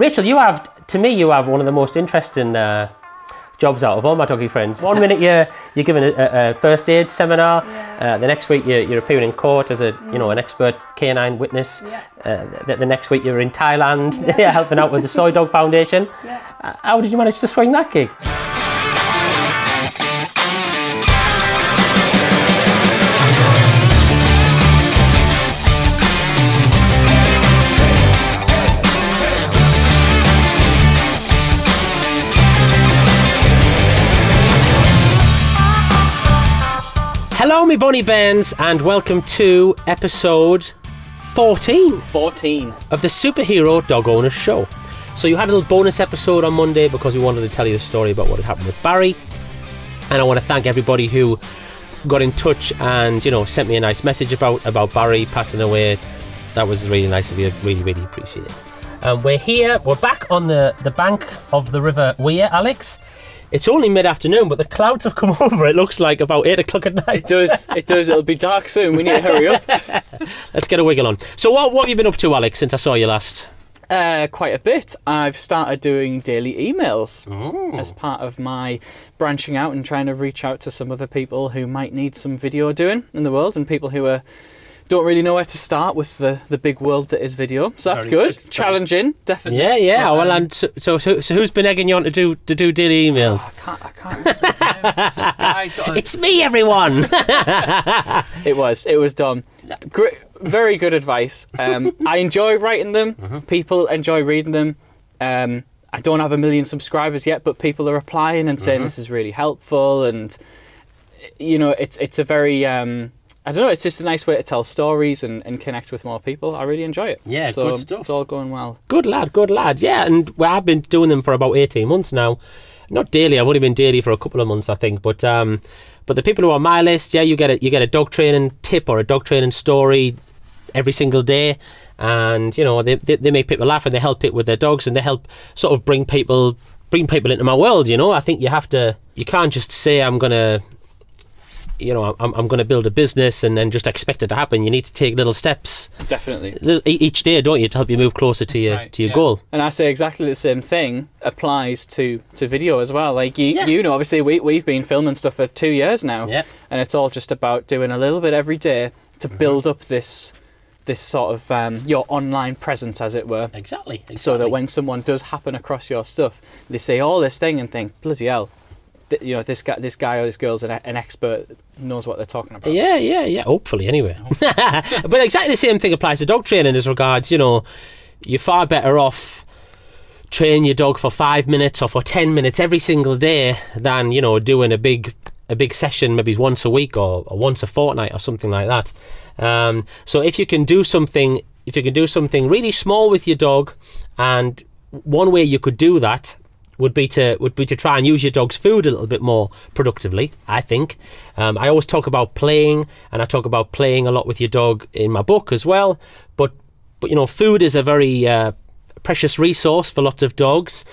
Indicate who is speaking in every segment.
Speaker 1: Rachel, you have one of the most interesting jobs out of all my doggy friends. One minute you're giving a first aid seminar. The next week you're appearing in court as an expert canine witness. The next week you're in Thailand helping out with the Soi Dog Foundation. How did you manage to swing that gig? Hello, me bonny bairns, and welcome to episode 14 of the Superhero Dog Owners Show. So you had a little bonus episode on Monday because we wanted to tell you the story about what had happened with Barry, and I want to thank everybody who got in touch and sent me a nice message about Barry passing away. That was really nice of you. Really appreciate it. We're back on the bank of the River Weir, Alex. It's only mid-afternoon, but the clouds have come over. It looks like about 8 o'clock at night.
Speaker 2: It does. It'll be dark soon. We need to hurry up.
Speaker 1: Let's get a wiggle on. So what have you been up to, Alex, since I saw you last?
Speaker 2: Quite a bit. I've started doing daily emails as part of my branching out and trying to reach out to some other people who might need some video doing in the world, and people who don't really know where to start with the big world that is video. So that's good. Challenging, definitely.
Speaker 1: Yeah. Well, and so who's been egging you on to do daily emails?
Speaker 2: I can't remember.
Speaker 1: It's me, everyone.
Speaker 2: It was Dom. Great, very good advice. I enjoy writing them. People enjoy reading them. I don't have 1 million subscribers yet, but people are replying and saying this is really helpful, and it's a very I don't know, it's just a nice way to tell stories and connect with more people. I really enjoy it.
Speaker 1: Yeah,
Speaker 2: so
Speaker 1: good stuff.
Speaker 2: It's all going well.
Speaker 1: Good lad. Yeah, and I've been doing them for about 18 months now. Not daily, I've only been daily for a couple of months, I think. But the people who are on my list, you get a dog training tip or a dog training story every single day. And, they make people laugh and they help it with their dogs and they help sort of bring people into my world, I think you can't just say I'm going to build a business and then just expect it to happen. You need to take little steps.
Speaker 2: Definitely.
Speaker 1: Each day, don't you, to help you move closer to your goal.
Speaker 2: And I say exactly the same thing applies to video as well. Like, obviously we've been filming stuff for 2 years now.
Speaker 1: Yeah.
Speaker 2: And it's all just about doing a little bit every day to build up this sort of your online presence, as it were.
Speaker 1: Exactly.
Speaker 2: So that when someone does happen across your stuff, they say all this thing and think, bloody hell, this guy or this girl's an expert, knows what they're talking about.
Speaker 1: Yeah. Hopefully, anyway. But exactly the same thing applies to dog training as regards, you're far better off training your dog for 5 minutes or for 10 minutes every single day than, doing a big session maybe once a week or once a fortnight or something like that. So if you can do something really small with your dog, and one way you could do that would be to try and use your dog's food a little bit more productively, I think. I always talk about playing, and I talk about playing a lot with your dog in my book as well. But food is a very precious resource for lots of dogs.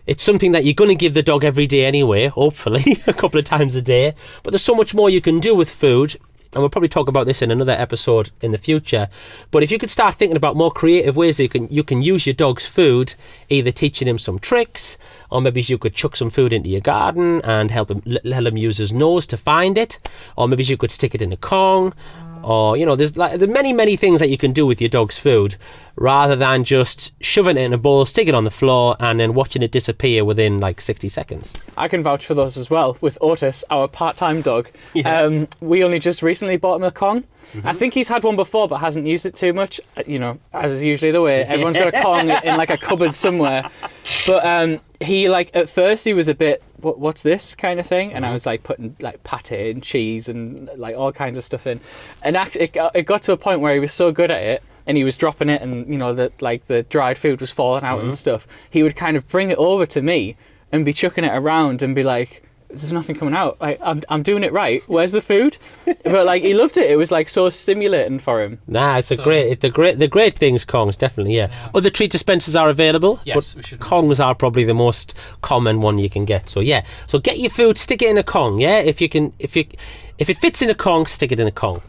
Speaker 1: It's something that you're going to give the dog every day anyway, hopefully, a couple of times a day. But there's so much more you can do with food. And we'll probably talk about this in another episode in the future. But if you could start thinking about more creative ways that you can use your dog's food, either teaching him some tricks, or maybe you could chuck some food into your garden and let him use his nose to find it, or maybe you could stick it in a Kong, or there's many things that you can do with your dog's food, rather than just shoving it in a bowl, stick it on the floor, and then watching it disappear within 60 seconds.
Speaker 2: I can vouch for those as well. With Otis, our part-time dog, we only just recently bought him a Kong. I think he's had one before but hasn't used it too much, as is usually the way. Everyone's got a Kong in a cupboard somewhere. But he, at first he was a bit, what's this kind of thing? And I was putting pate and cheese and all kinds of stuff in. And it got to a point where he was so good at it, and he was dropping it, and the dried food was falling out and stuff. He would kind of bring it over to me and be chucking it around and be like, there's nothing coming out. I'm doing it right. Where's the food? But he loved it. It was so stimulating for him.
Speaker 1: Nah, the great things, Kongs, definitely, yeah. Other treat dispensers are available,
Speaker 2: yes,
Speaker 1: but Kongs are probably the most common one you can get. So yeah, so get your food, stick it in a Kong. Yeah, if it fits in a Kong, stick it in a Kong.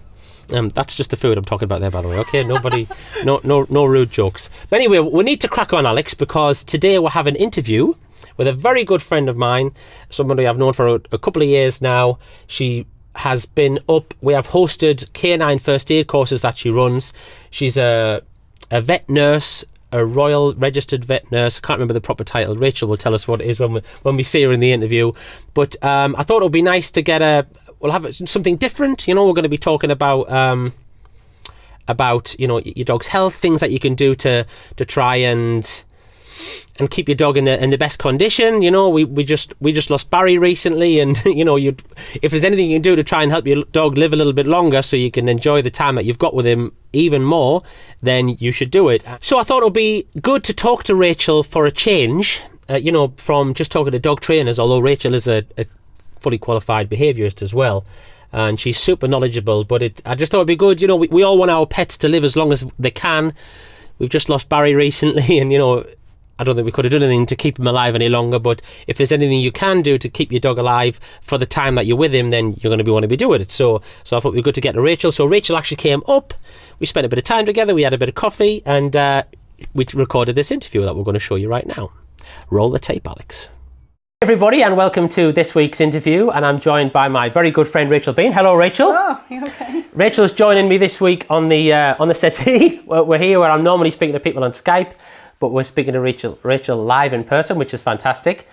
Speaker 1: That's just the food I'm talking about there, by the way. Okay, nobody, no rude jokes. But anyway, we need to crack on, Alex, because today we'll have an interview with a very good friend of mine, somebody I've known for a couple of years now. She has been up. We have hosted canine first aid courses that she runs. She's a vet nurse, a royal registered vet nurse. I can't remember the proper title. Rachel will tell us what it is when we see her in the interview. But I thought it would be nice to get we'll have something different. You know, we're going to be talking about your dog's health, things that you can do to try and keep your dog in the best condition. You know, we just lost Barry recently, and if there's anything you can do to try and help your dog live a little bit longer so you can enjoy the time that you've got with him even more, then you should do it. So I thought it would be good to talk to Rachel for a change, from just talking to dog trainers, although Rachel is a fully qualified behaviourist as well, and she's super knowledgeable. But I just thought it'd be good. We all want our pets to live as long as they can. We've just lost Barry recently, and I don't think we could have done anything to keep him alive any longer, but if there's anything you can do to keep your dog alive for the time that you're with him, then you're going to want to be doing it. So I thought it'd be good to get to Rachel. So Rachel actually came up, we spent a bit of time together, we had a bit of coffee, and we recorded this interview that we're going to show you right now. Roll the tape, Alex. Hey everybody, and welcome to this week's interview, and I'm joined by my very good friend Rachel Bean. Hello, Rachel.
Speaker 3: Oh, you okay?
Speaker 1: Rachel's joining me this week on the settee. We're here where I'm normally speaking to people on Skype, but we're speaking to Rachel live in person, which is fantastic.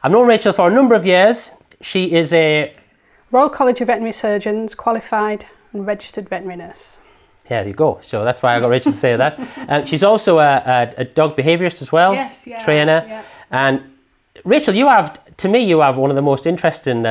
Speaker 1: I've known Rachel for a number of years. She is a
Speaker 3: Royal College of Veterinary Surgeons, qualified and registered veterinary nurse.
Speaker 1: Yeah, there you go. So that's why I got Rachel to say that. She's also a dog behaviourist as well.
Speaker 3: Yes, yeah.
Speaker 1: Trainer.
Speaker 3: Yeah.
Speaker 1: And Rachel, you have one of the most interesting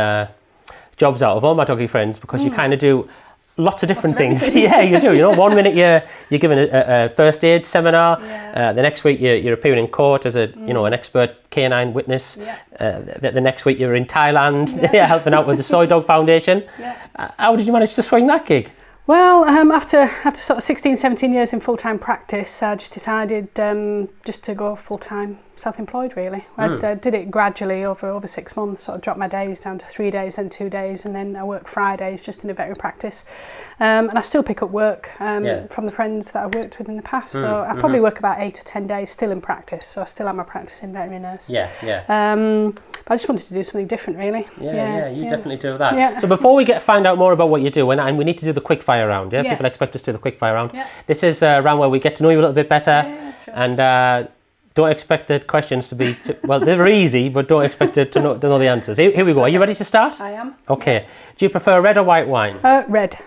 Speaker 1: jobs out of all my doggy friends, because you kind of do lots of different things. Yeah, you do. 1 minute you're giving a first aid seminar.
Speaker 3: Yeah.
Speaker 1: The next week you're appearing in court as an expert canine witness.
Speaker 3: Yeah.
Speaker 1: The next week you're in Thailand, helping out with the Soi Dog Foundation.
Speaker 3: Yeah.
Speaker 1: How did you manage to swing that gig?
Speaker 3: Well, after sort of 16, 17 years in full-time practice, I just decided just to go full-time self-employed, really. I did it gradually over 6 months, sort of dropped my days down to 3 days, then 2 days, and then I work Fridays just in a veterinary practice. And I still pick up work from the friends that I've worked with in the past. So I probably work about 8 to 10 days still in practice. So I still have my practice in veterinary nurse. But I just wanted to do something different, really.
Speaker 1: Yeah, you definitely do that.
Speaker 3: Yeah.
Speaker 1: So before we find out more about what you do, and we need to do the quick fire round, yeah? People expect us to do the quick fire round.
Speaker 3: Yeah.
Speaker 1: This is a round where we get to know you a little bit better,
Speaker 3: Sure.
Speaker 1: and don't expect the questions to be, they're easy, but don't expect to know the answers. Here we go. Are you ready to start?
Speaker 3: I am.
Speaker 1: Okay. Do you prefer red or white wine?
Speaker 3: Red.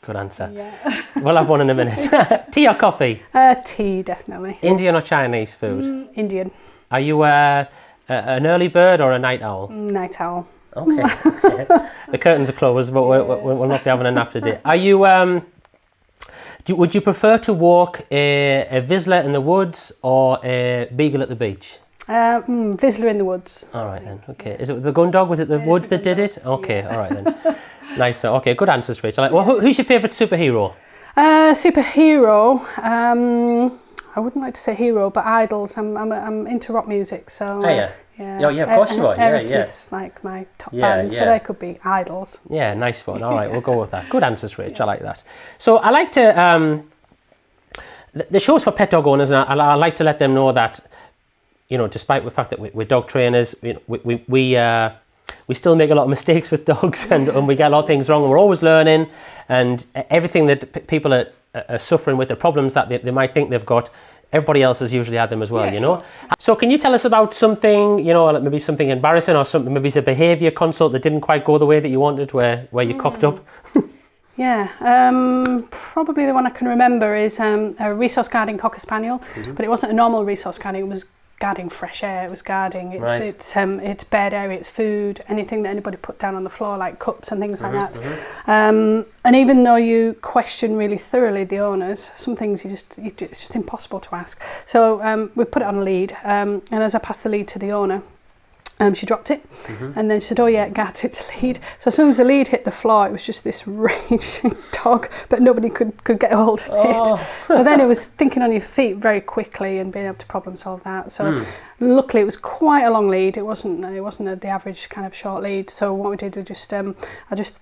Speaker 1: Good answer.
Speaker 3: Yeah.
Speaker 1: We'll have one in a minute. Tea or coffee?
Speaker 3: Tea, definitely.
Speaker 1: Indian or Chinese food?
Speaker 3: Indian.
Speaker 1: Are you an early bird or a night owl?
Speaker 3: Night owl.
Speaker 1: Okay. The curtains are closed, but we'll not be having a nap today. Are you? Would you prefer to walk a Vizsla in the woods or a Beagle at the beach?
Speaker 3: Vizsla in the woods.
Speaker 1: All right then. Okay. Is it the gun dog? Was it the woods that did it? Okay. Yeah. All right then. Nice. Okay. Good answers, Rachel. Well, who's your favourite superhero?
Speaker 3: Superhero. I wouldn't like to say hero, but idols. I'm into rock music, so.
Speaker 1: Oh yeah.
Speaker 3: Yeah.
Speaker 1: Oh yeah, of course you are. Yeah,
Speaker 3: Aerosmith's like my top band, so they could be idols.
Speaker 1: Yeah, nice one. All right, we'll go with that. Good answers, Rach. I like that. So I like to the show's for pet dog owners, and I like to let them know that, despite the fact that we're dog trainers, we still make a lot of mistakes with dogs, and we get a lot of things wrong, and we're always learning, and everything that people are suffering with, the problems that they might think they've got, everybody else has usually had them as well, Sure. So can you tell us about something, like maybe something embarrassing, or something, maybe it's a behaviour consult that didn't quite go the way that you wanted, where you cocked up?
Speaker 3: Yeah, probably the one I can remember is a resource guarding Cocker Spaniel, but it wasn't a normal resource guarding, it was guarding fresh air, it was guarding its bed area, its food, anything that anybody put down on the floor, like cups and things like that. And even though you question really thoroughly the owners, some things it's just impossible to ask. So we put it on a lead, and as I passed the lead to the owner, she dropped it, and then she said, "Oh yeah, it guards its lead." So as soon as the lead hit the floor, it was just this raging dog, but nobody could get hold of it. So then it was thinking on your feet very quickly and being able to problem solve that. So luckily, it was quite a long lead. It wasn't the average kind of short lead. So what we did, we just I just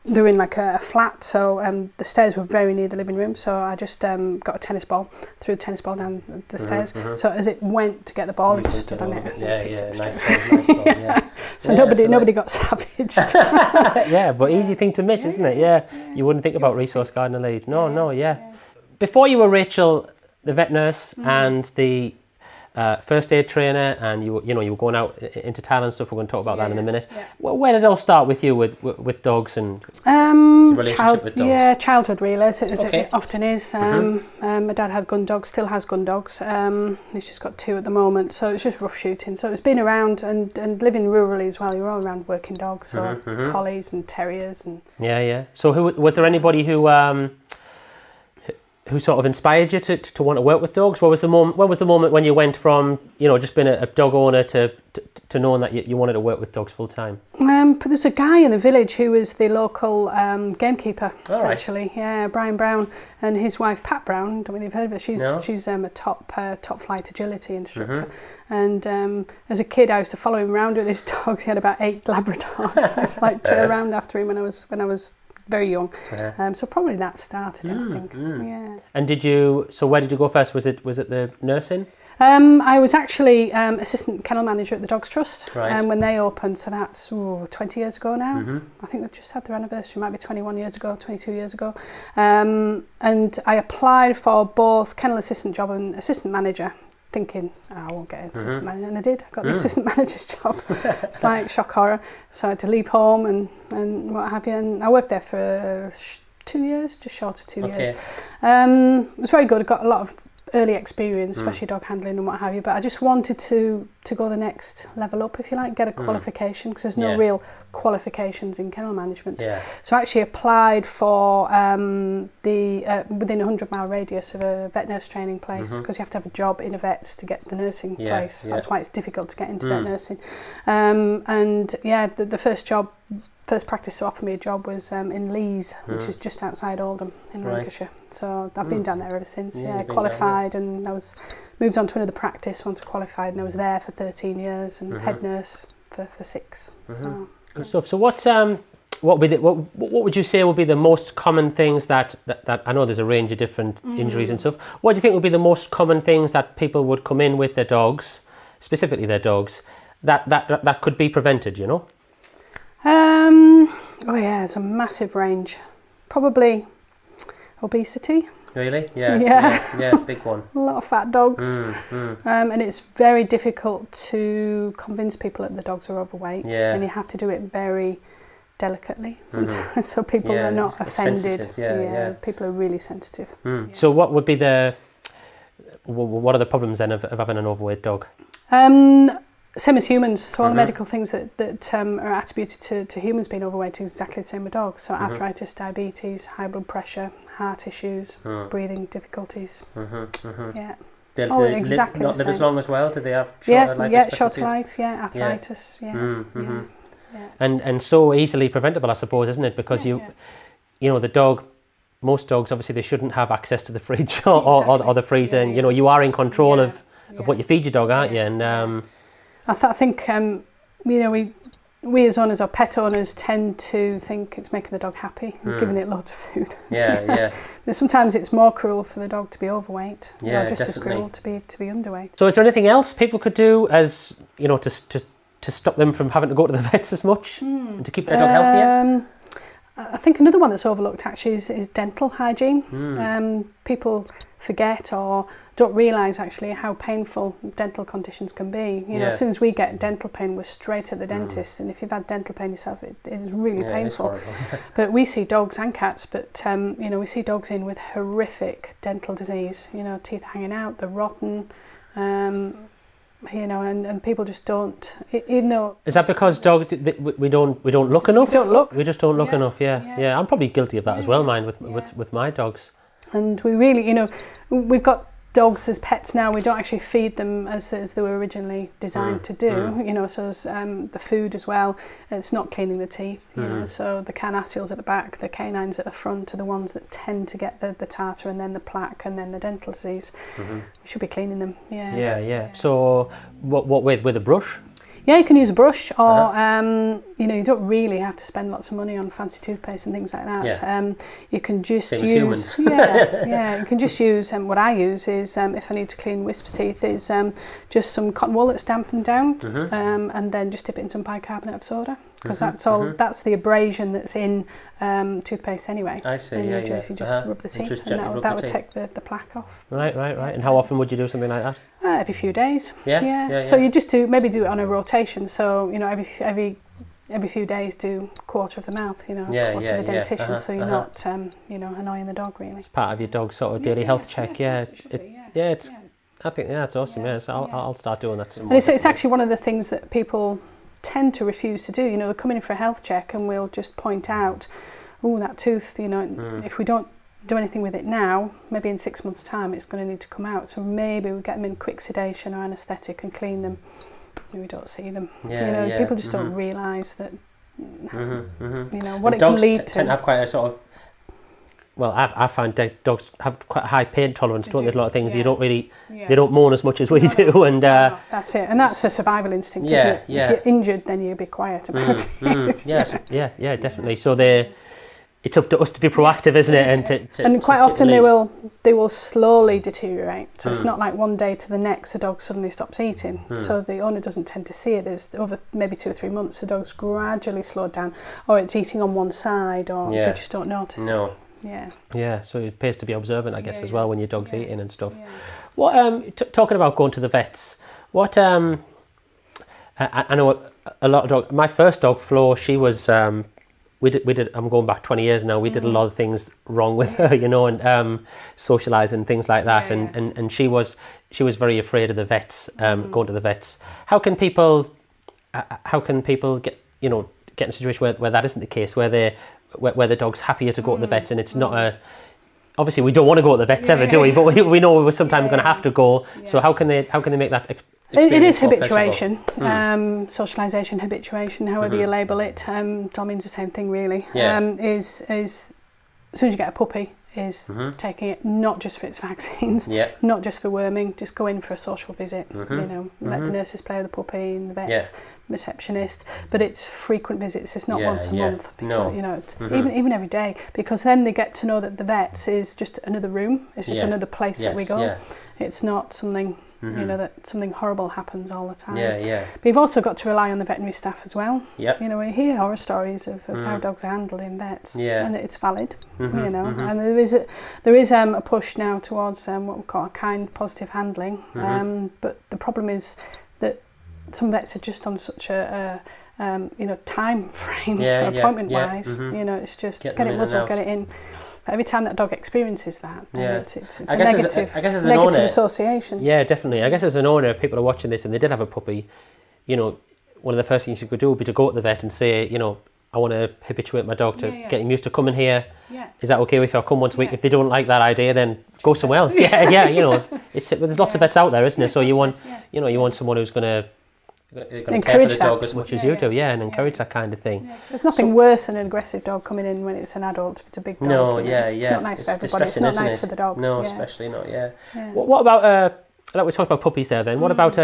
Speaker 3: they were in like a flat, so the stairs were very near the living room, so I just got a tennis ball, threw a tennis ball down the stairs, so as it went to get the ball, it just stood on it.
Speaker 1: Nice one, yeah.
Speaker 3: So nobody got savaged.
Speaker 1: Yeah, but easy thing to miss, isn't it? Yeah, you wouldn't think about resource gardener lead. No, yeah. Before you were Rachel, the vet nurse and the first aid trainer, and you were going out into Thailand and stuff. We're going to talk about that in a minute.
Speaker 3: Yeah.
Speaker 1: Well, where did it all start with you with dogs and relationship with dogs?
Speaker 3: Yeah, childhood really, as it often is. My dad had gun dogs, still has gun dogs. He's just got 2 at the moment, so it's just rough shooting. So it's been around and living rurally as well. You're all around working dogs, so collies and terriers and. Yeah.
Speaker 1: So was there anybody who sort of inspired you to want to work with dogs? When was the moment when you went from just being a dog owner to knowing that you wanted to work with dogs full time?
Speaker 3: But there's a guy in the village who was the local gamekeeper, actually. Yeah, Brian Brown and his wife Pat Brown. Don't know if you've heard of her. She's a top flight agility instructor. And as a kid, I used to follow him around with his dogs. He had about 8 Labradors. I was like around after him when I was very young, so probably that started it, I think. Yeah.
Speaker 1: And where did you go first? Was it the nursing?
Speaker 3: I was actually assistant kennel manager at the Dogs Trust when they opened, so that's 20 years ago now. I think they've just had their anniversary, might be 21 years ago, 22 years ago. And I applied for both kennel assistant job and assistant manager, thinking I won't get into assistant manager, and I did. I got the assistant manager's job. It's like shock horror. So I had to leave home and what have you, and I worked there for 2 years, just short of 2 years. It was very good. I got a lot of early experience, especially dog handling and what have you, but I just wanted to go the next level up, if you like, get a qualification, because there's no real qualifications in kennel management. So I actually applied for within a 100-mile radius of a vet nurse training place, because you have to have a job in a vet to get the nursing place. That's why it's difficult to get into vet nursing. The first practice to offer me a job was in Lees, which is just outside Oldham in Lancashire. So I've been down there ever since. Qualified, and I was moved on to another practice once I qualified, and I was there for 13 years and head nurse for 6. So,
Speaker 1: good stuff. So what would you say would be the most common things that I know there's a range of different injuries and stuff. What do you think would be the most common things that people would come in with their dogs, specifically their dogs, that could be prevented?
Speaker 3: There's a massive range. Probably obesity.
Speaker 1: Really? Yeah, big one.
Speaker 3: A lot of fat dogs. And it's very difficult to convince people that the dogs are overweight. And you have to do it very delicately sometimes, so people are not offended. People are really sensitive.
Speaker 1: So what would be what are the problems then of having an overweight dog?
Speaker 3: Same as humans, so all the medical things that are attributed to humans being overweight is exactly the same with dogs. So arthritis, diabetes, high blood pressure, heart issues, breathing difficulties.
Speaker 1: Yeah.
Speaker 3: Exactly
Speaker 1: not live as long as well? Do they have
Speaker 3: shorter life? Short life, arthritis,
Speaker 1: And so easily preventable, I suppose, isn't it? Because the dog, most dogs, obviously, they shouldn't have access to the fridge or the freezer, and you are in control of what you feed your dog, aren't you? And
Speaker 3: I think we as owners or pet owners tend to think it's making the dog happy, giving it loads of food. But sometimes it's more cruel for the dog to be overweight, just as cruel to be underweight.
Speaker 1: So is there anything else people could do as to stop them from having to go to the vets as much and to keep their dog healthier?
Speaker 3: I think another one that's overlooked actually is dental hygiene. People forget or don't realise actually how painful dental conditions can be. As soon as we get dental pain, we're straight at the dentist, and if you've had dental pain yourself, it is really painful. But we see dogs and cats, but we see dogs in with horrific dental disease. Teeth hanging out, they're rotten. And people just don't. Even though
Speaker 1: is that because dogs we don't look enough? We just don't look enough. Yeah. I'm probably guilty of that as well. Mine with my dogs.
Speaker 3: And we really, we've got dogs as pets now. We don't actually feed them as they were originally designed to do. So the food as well. It's not cleaning the teeth. So the carnassials at the back, the canines at the front are the ones that tend to get the tartar and then the plaque and then the dental disease. We should be cleaning them. Yeah.
Speaker 1: So what with a brush?
Speaker 3: Yeah, you can use a brush, or you know, you don't really have to spend lots of money on fancy toothpaste and things like that. You can just use you can just use what I use is if I need to clean Wisp's teeth is just some cotton wool that's dampened down, and then just dip it in some bicarbonate of soda, because that's the abrasion that's in toothpaste anyway.
Speaker 1: I see.
Speaker 3: And
Speaker 1: you
Speaker 3: just rub the teeth, and that would take the plaque off.
Speaker 1: Right. And how often would you do something like that?
Speaker 3: Every few days.
Speaker 1: Yeah.
Speaker 3: So you just maybe do it on a rotation. So you know, every few days do a quarter of the mouth. You know, quarter of the dentition. So you're not you know, annoying the dog really. It's
Speaker 1: part of your dog's sort of daily health check. It's. I think it's awesome. Yeah, so I'll start doing that.
Speaker 3: And it's actually one of the things that people tend to refuse to do. You know, they'll come in for a health check and we'll just point out, oh, that tooth. You know, if we don't do anything with it now, maybe in 6 months' time it's going to need to come out. So maybe we get them in quick sedation or anaesthetic and clean them. We don't see them. People just don't realise that. You know what it can lead to.
Speaker 1: Dogs tend to have quite a sort of. Well, I find dogs have quite a high pain tolerance, don't they? A lot of things you don't really, they don't mourn as much as we do, and
Speaker 3: that's it. And that's a survival instinct, isn't it? If you're injured, then you be quiet about it.
Speaker 1: Yeah, definitely. So it's up to us to be proactive, isn't it?
Speaker 3: And quite often they will slowly deteriorate. So it's not like one day to the next the dog suddenly stops eating. So the owner doesn't tend to see it. As over maybe 2 or 3 months, the dog's gradually slowed down, or it's eating on one side, or they just don't notice it. Yeah, so it pays to be observant, I guess, as well when your dog's eating and stuff. What talking about going to the vets? What I know a lot of dogs. My first dog, Flo, she was we did. I'm going back 20 years now. We did a lot of things wrong with her, you know, and socialising, things like that. And she was very afraid of the vets, going to the vets. How can people get in a situation where that isn't the case, where the dog's happier to go to the vets, and it's not a. Obviously, we don't want to go to the vets ever, do we? But we know we're sometimes going to have to go. So how can they make that experience? It is habituation, socialisation, habituation, however you label it. All means the same thing, really. Is as soon as you get a puppy, is taking it not just for its vaccines, not just for worming, just go in for a social visit, you know, let the nurses play with the puppy and the vets, receptionist, but it's frequent visits, it's not once a month, because, you know, it's even every day, because then they get to know that the vets is just another room, it's just another place that we go. It's not something, you know, that something horrible happens all the time. But you've also got to rely on the veterinary staff as well. You know, we hear horror stories of how dogs are handled in vets, and it's valid, you know. And there is a push now towards what we call kind, positive handling. But the problem is that some vets are just on such a time frame for appointment wise. You know, it's just get it muzzled, get it in. But every time that dog experiences that, then it's a negative association.
Speaker 1: Yeah, definitely. I guess as an owner, if people are watching this and they did have a puppy, you know, one of the first things you could do would be to go to the vet and say, you know, I want to habituate my dog to get him used to coming here. Is that okay if I come once a week? If they don't like that idea, then go somewhere else. You know, there's lots of vets out there, isn't there? So you want, you want someone who's going to care for the dog as much as you do, and encourage that kind of thing.
Speaker 3: There's nothing worse than an aggressive dog coming in when it's an adult. If it's a big dog, it's not nice for everybody. It's not nice for the dog.
Speaker 1: No, especially not. What about? Like we talked about puppies there. Then what about?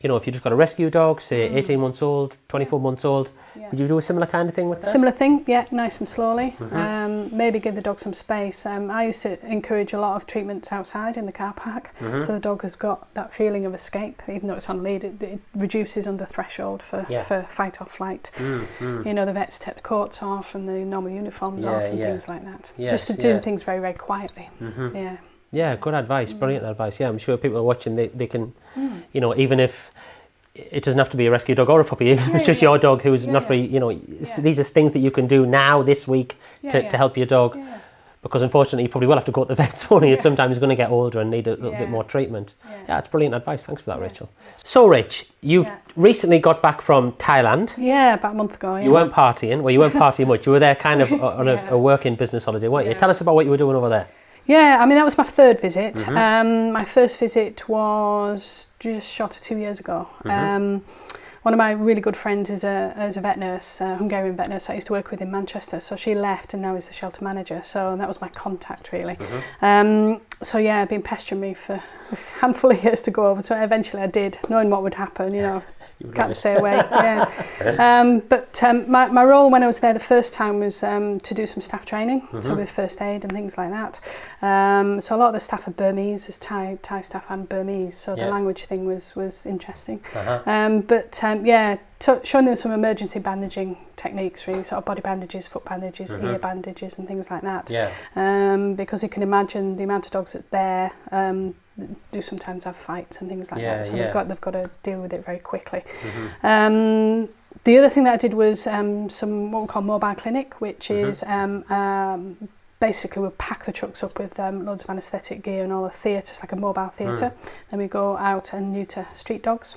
Speaker 1: You know, if you just got a rescue dog, say 18 months old, 24 months old, would you do a similar kind of thing with that?
Speaker 3: Similar thing, nice and slowly. Maybe give the dog some space. I used to encourage a lot of treatments outside in the car park, so the dog has got that feeling of escape, even though it's on lead. It reduces under threshold for fight or flight. You know, the vets take the coats off and the normal uniforms off and things like that. Just to do things very, very quietly.
Speaker 1: Yeah, good advice, brilliant advice. Yeah, I'm sure people are watching, they can, you know, even if it doesn't have to be a rescue dog or a puppy, even if it's just your dog who's not very, you know, these are things that you can do now, this week, to help your dog. Because unfortunately, you probably will have to go to the vets, won't you? Sometimes he's going to get older and need a little bit more treatment. It's brilliant advice. Thanks for that, Rachel. So, Rach, you've recently got back from Thailand.
Speaker 3: Yeah, about a month ago.
Speaker 1: You weren't partying. Well, you weren't partying much. You were there kind of on a working business holiday, weren't you? Tell us about what you were doing over there.
Speaker 3: Yeah, I mean, that was my third visit. My first visit was just short of 2 years ago. One of my really good friends is a vet nurse, Hungarian vet nurse I used to work with in Manchester. So she left and now is the shelter manager. So that was my contact, really. Been pestering me for a handful of years to go over. So eventually I did, knowing what would happen, you know. Can't stay away. Yeah. But my role when I was there the first time was to do some staff training, so with first aid and things like that. So a lot of the staff are Burmese, there's Thai staff and Burmese, so the language thing was interesting. Showing them some emergency bandaging techniques, really, sort of body bandages, foot bandages, ear bandages and things like that. Because you can imagine the amount of dogs that there do sometimes have fights and things like that, so they've got to deal with it very quickly. The other thing that I did was some what we call mobile clinic, which is basically we'll pack the trucks up with loads of anaesthetic gear and all the theatres, like a mobile theatre. Then we go out and neuter street dogs.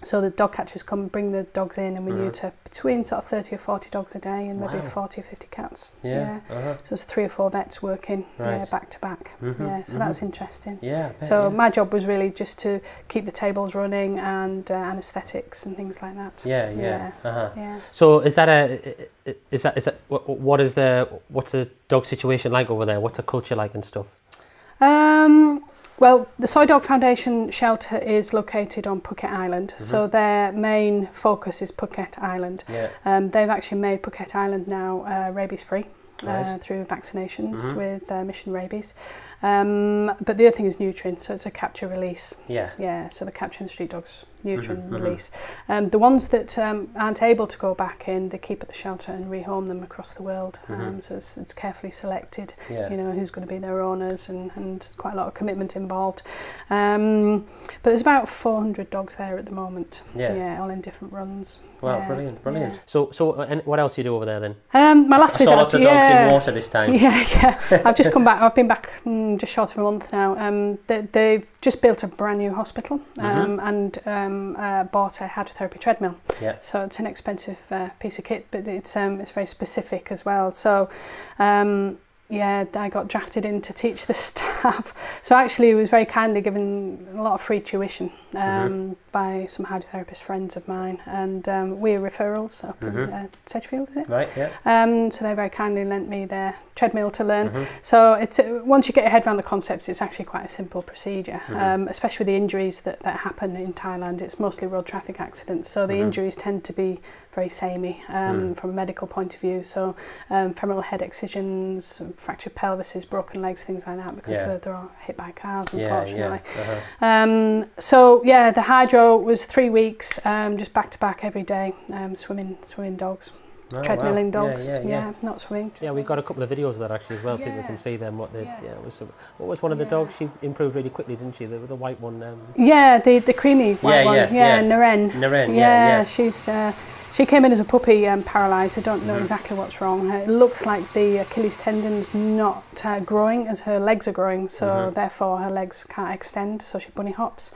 Speaker 3: So the dog catchers come bring the dogs in, and we neuter between sort of 30 or 40 dogs a day, and maybe 40 or 50 cats. So it's 3 or 4 vets working back to back. So that's interesting. So my job was really just to keep the tables running and anaesthetics and things like that.
Speaker 1: So is that what's the dog situation like over there? What's the culture like and stuff?
Speaker 3: Well, the Soi Dog Foundation shelter is located on Phuket Island, so their main focus is Phuket Island. They've actually made Phuket Island now rabies free. Through vaccinations with Mission Rabies. But the other thing is neutering, so it's a capture release. So the capture and street dogs neuter and release. The ones that aren't able to go back in, they keep at the shelter and rehome them across the world. So it's carefully selected, you know, who's going to be their owners, and there's quite a lot of commitment involved. But there's about 400 dogs there at the moment. All in different runs.
Speaker 1: Wow, brilliant. So and what else do you do over there then?
Speaker 3: My last visit,
Speaker 1: lots of dogs in water this time.
Speaker 3: I've just come back. I've been back just short of a month now. They've just built a brand new hospital and bought a hydrotherapy treadmill. So it's an expensive piece of kit, but it's very specific as well. So I got drafted in to teach the staff. So actually it was very kindly given a lot of free tuition by some hydrotherapist friends of mine, and we're referrals up in Sedgefield, is it? So they very kindly lent me their treadmill to learn. So it's once you get your head around the concepts, it's actually quite a simple procedure, especially with the injuries that happen in Thailand. It's mostly road traffic accidents, so the injuries tend to be very samey from a medical point of view. So femoral head excisions, fractured pelvises, broken legs, things like that, because they're all hit by cars, unfortunately. So the hydro was 3 weeks, just back to back every day, swimming dogs. Treadmilling dogs, not swimming.
Speaker 1: We've got a couple of videos of that actually as well. People can see them. What was one of the dogs? She improved really quickly, didn't she? The white one.
Speaker 3: The creamy white one. Naren. She came in as a puppy, paralysed. I don't know exactly what's wrong. It looks like the Achilles tendon's not growing as her legs are growing, so therefore her legs can't extend, so she bunny hops.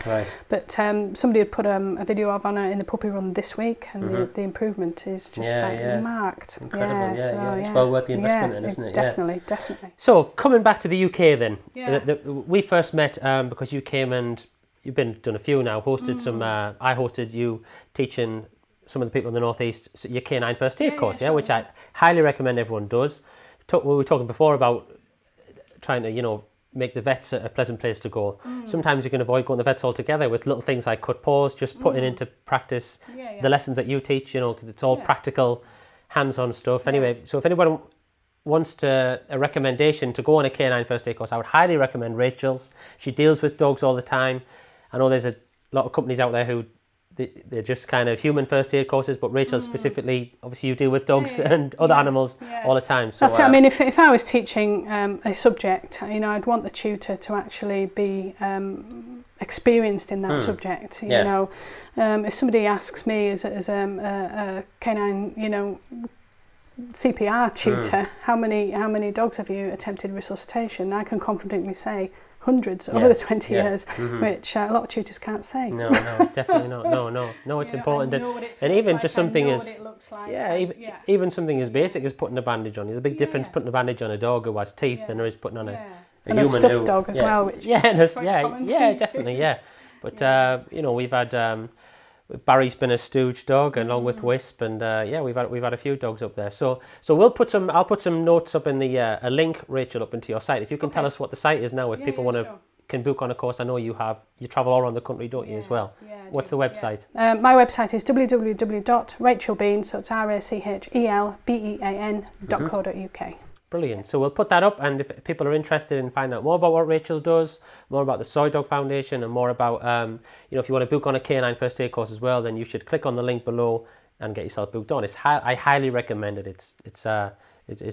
Speaker 3: But somebody had put a video of on her in the puppy run this week, and the improvement is just marked.
Speaker 1: Incredible, It's well worth the investment, isn't it?
Speaker 3: Definitely.
Speaker 1: So coming back to the UK then, we first met because you came and you've done a few now, hosted some, I hosted you teaching some of the people in the Northeast your canine first aid course, which I highly recommend everyone does. We were talking before about trying to, make the vets a pleasant place to go. Sometimes you can avoid going to the vets altogether with little things like cut paws, just putting into practice the lessons that you teach, because it's all practical, hands-on stuff. Anyway, so if anyone wants a recommendation to go on a canine first aid course, I would highly recommend Rachel's. She deals with dogs all the time. I know there's a lot of companies out there who they're just kind of human first aid courses, but Rachel specifically, obviously you deal with dogs and other animals all the time. So
Speaker 3: that's it. I mean, if I was teaching a subject, I'd want the tutor to actually be experienced in that subject. You know, if somebody asks me as a canine, CPR tutor, how many dogs have you attempted resuscitation? I can confidently say hundreds over the 20 years, which a lot of tutors can't say.
Speaker 1: No, definitely not. No, it's important. And even just something as even something as basic as putting a bandage on. There's a big difference putting a bandage on a dog who has teeth than there is putting on a human.
Speaker 3: A stuffed dog as well, which
Speaker 1: definitely. But we've had Barry's been a stooge dog along with Wisp, and we've had a few dogs up there. So I'll put some notes up in the a link, Rachel, up into your site. If you can tell us what the site is now, if people want to can book on a course, I know you travel all around the country, don't you, as well?
Speaker 3: Yeah,
Speaker 1: What's the website?
Speaker 3: Yeah. My website is www.rachelbean, so it's rachelbean.co.uk.
Speaker 1: Brilliant. So we'll put that up, and if people are interested in finding out more about what Rachel does, more about the Soi Dog Foundation, and more about, if you want to book on a canine first aid course as well, then you should click on the link below and get yourself booked on. I highly recommend it. It's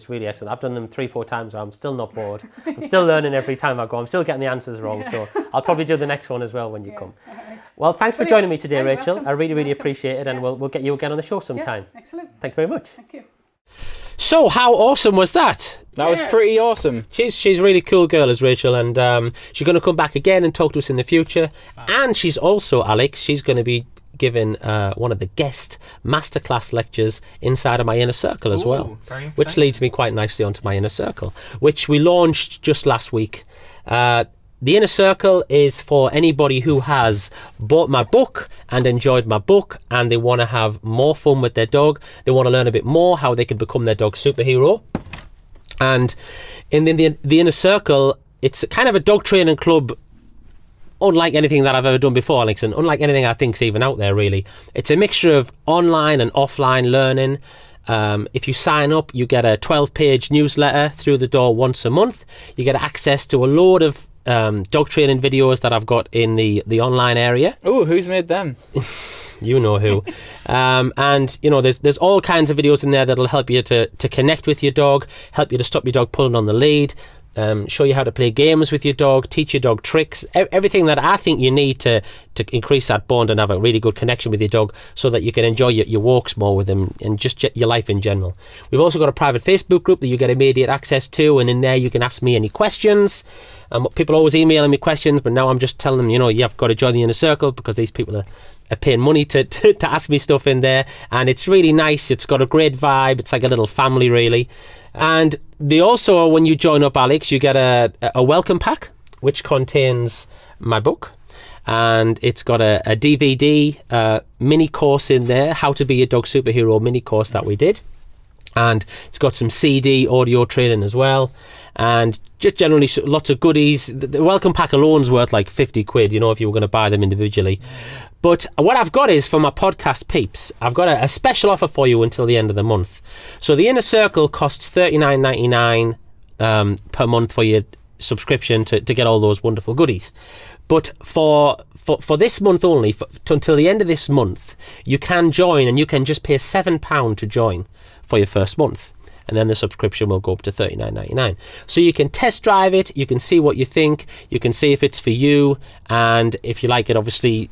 Speaker 1: really excellent. I've done them 3-4 times, so I'm still not bored. I'm still learning every time I go. I'm still getting the answers wrong, so I'll probably do the next one as well when you come.
Speaker 3: Right.
Speaker 1: Well, thanks for joining me today,
Speaker 3: You're
Speaker 1: Rachel.
Speaker 3: welcome.
Speaker 1: I really appreciate it, and we'll get you again on the show sometime.
Speaker 3: Yeah, excellent.
Speaker 1: Thank you very much.
Speaker 3: Thank you.
Speaker 1: So, how awesome was that?
Speaker 2: That was pretty awesome.
Speaker 1: She's a really cool girl, is Rachel, and she's going to come back again and talk to us in the future. Wow. And she's also, Alex, she's going to be giving one of the guest masterclass lectures inside of my inner circle as well, which leads me quite nicely onto my inner circle, which we launched just last week. The inner circle is for anybody who has bought my book and enjoyed my book, and they want to have more fun with their dog. They want to learn a bit more how they can become their dog's superhero. And in the inner circle, it's kind of a dog training club, unlike anything that I've ever done before, Alex, and unlike anything I think's even out there, really. It's a mixture of online and offline learning. If you sign up, you get a 12-page newsletter through the door once a month. You get access to a load of dog training videos that I've got in the online area.
Speaker 2: Oh, who's made them?
Speaker 1: You know who. And there's all kinds of videos in there that'll help you to connect with your dog, help you to stop your dog pulling on the lead, show you how to play games with your dog, teach your dog tricks, everything that I think you need to increase that bond and have a really good connection with your dog so that you can enjoy your walks more with them and just your life in general. We've also got a private Facebook group that you get immediate access to, and in there you can ask me any questions. People always emailing me questions, but now I'm just telling them, you've got to join the inner circle because these people are paying money to ask me stuff in there, and it's really nice. It's got a great vibe. It's like a little family, really. And they also, when you join up, Alex, you get a welcome pack which contains my book, and it's got a DVD mini course in there, how to be a dog superhero mini course that we did, and it's got some CD audio training as well, and just generally lots of goodies. The welcome pack alone's worth like 50 quid, if you were going to buy them individually. But what I've got is, for my podcast peeps, I've got a special offer for you until the end of the month. So the Inner Circle costs $39.99 per month for your subscription to get all those wonderful goodies. But for this month only, until the end of this month, you can join, and you can just pay £7 to join for your first month. And then the subscription will go up to $39.99. So you can test drive it, you can see what you think, you can see if it's for you, and if you like it, obviously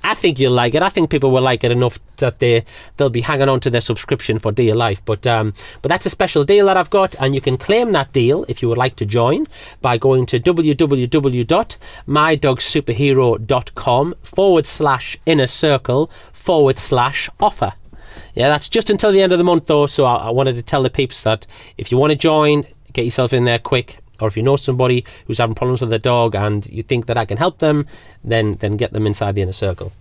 Speaker 1: I think you'll like it. I think people will like it enough that they'll be hanging on to their subscription for dear life. But that's a special deal that I've got, and you can claim that deal if you would like to join by going to www.mydogsuperhero.com/inner-circle/offer. Yeah, that's just until the end of the month though, so I wanted to tell the peeps that if you want to join, get yourself in there quick. Or if you know somebody who's having problems with their dog and you think that I can help them, then get them inside the inner circle.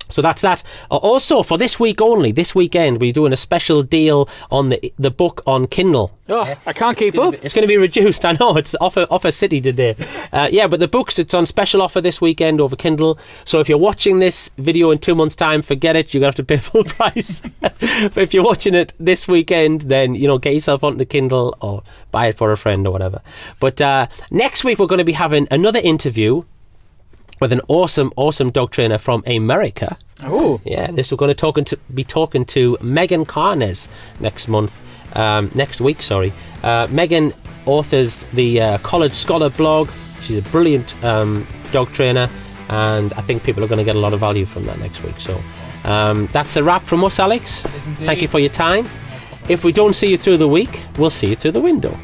Speaker 1: So that's that. Also, for this week only, this weekend, we're doing a special deal on the book on Kindle.
Speaker 2: Oh, I can't keep up.
Speaker 1: It's going to be reduced. I know, it's offer city today. But the books, it's on special offer this weekend over Kindle. So if you're watching this video in 2 months' time, forget it. You're going to have to pay full price. But if you're watching it this weekend, then, get yourself onto the Kindle or buy it for a friend or whatever. But next week, we're going to be having another interview with an awesome dog trainer from America.
Speaker 2: Oh,
Speaker 1: yeah! We're going to be talking to Megan Carnes next week. Megan authors the Collared Scholar blog. She's a brilliant dog trainer, and I think people are going to get a lot of value from that next week. So that's a wrap from us, Alex. Thank you for your time. If we don't see you through the week, we'll see you through the window.